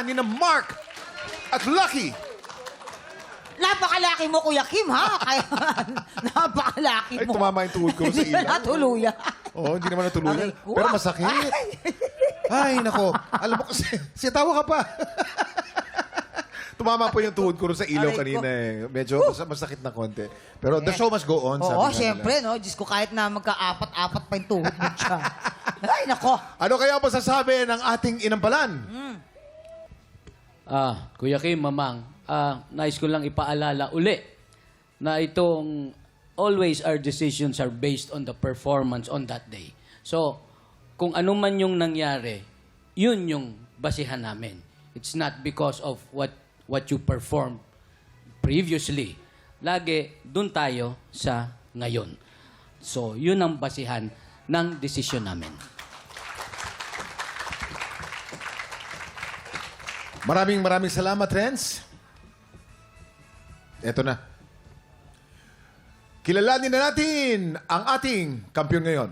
inunahan ni na Mark at Lucky. Napakalaki mo, Kuya Kim, ha? Kaya, napakalaki Ay, mo. tumama yung tuhod ko sa ilaw. Natuluyan. Oo, hindi naman natuluyan. Aray ko, Pero masakit. Ay, nako. Alam mo kasi, tawa ka pa. Tumama po yung tuhod ko sa ilaw Aray ko. kanina eh. Medyo masakit na konti. Pero the show must go on. sabi Oo, nga nila. syempre, no? Diyos ko, kahit na magka-apat-apat pa yung tuhod mo dyan. Ay, nako. Ano kaya ang masasabi ng ating inampalan? Kuya Kim, Mamang, nais ko lang ipaalala uli na itong always our decisions are based on the performance on that day. So, kung ano man yung nangyari, yun yung basihan namin. It's not because of what you performed previously. Lagi, dun tayo sa ngayon. So, yun ang basihan ng desisyon namin. Maraming salamat, Renz. Eto na. Kilalanin na natin ang ating kampiyon ngayon.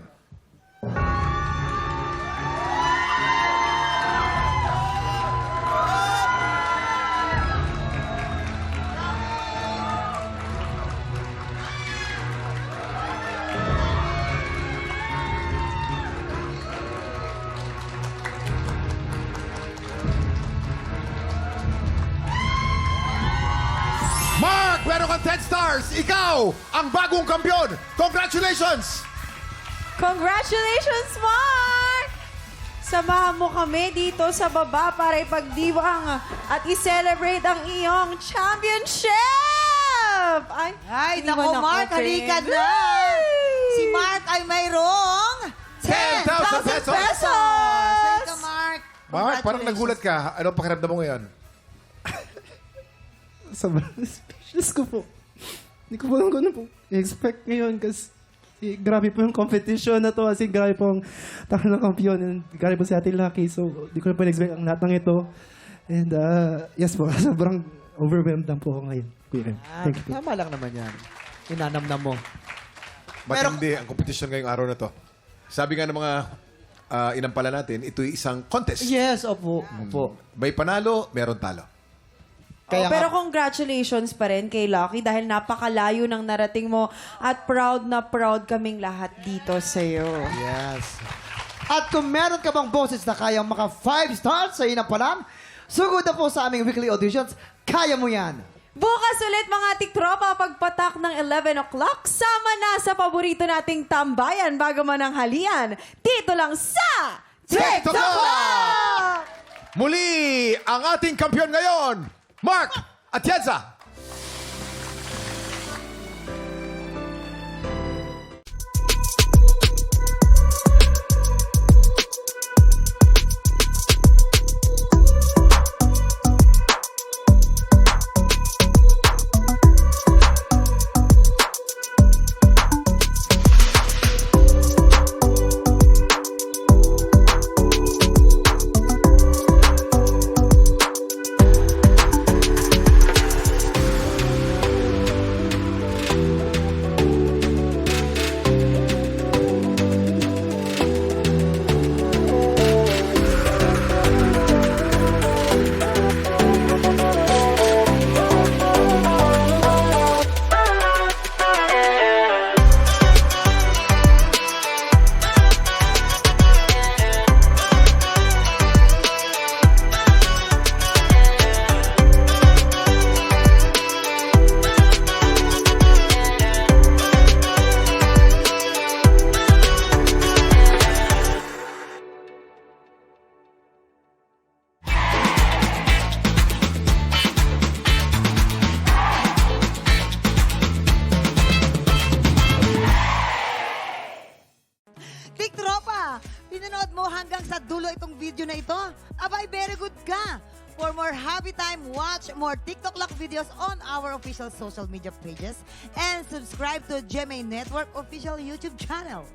Mark, meron kang 10 stars. Ikaw, ang bagong kampiyon. Congratulations! Congratulations, Mark! Samahan mo kami dito sa baba para ipagdiwang at i-celebrate ang iyong championship! Ay, hindi nako, mo Mark, halika na. Si Mark ay mayroong 10,000 pesos. Halika, Mark. Mark, parang Congratulations. nagulat ka. Anong pakiramdam mo ngayon? Sobrang speechless ko po. Hindi ko po lang ano po i-expect ngayon kasi grabe po yung competition na to kasi grabe po ang takal ng kampiyon and grabe po si Ate Lucky so hindi ko na po in-expect ang lahat ng ito and yes po, sobrang overwhelmed lang po ako ngayon. Thank you po. Tama lang naman yan. Inanamnam mo. Matindi ang kompetisyon ngayong araw na to. Sabi nga ng mga inampala natin, ito'y isang contest. Yes, opo. Opo. May panalo, meron talo. Kaya nga- Pero congratulations pa rin kay Lucky dahil napakalayo ng narating mo at proud na proud kaming lahat dito sa'yo. Yes. At kung meron ka bang boses na kayang maka 5 stars sa inampalan, sugod na po sa aming weekly auditions, kaya mo yan. Bukas ulit mga tiktropa pagpatak ng 11 o'clock. Sama na sa paborito nating tambayan bago man ang halian. Dito lang sa TikTok! TikTok! Muli, ang ating kampiyon ngayon, Mark Atienza. Tiktropa, pinanood mo hanggang sa dulo itong video na ito? Abay, very good ka! For more happy time, watch more TikTok Lock videos on our official social media pages and subscribe to GMA Network official YouTube channel.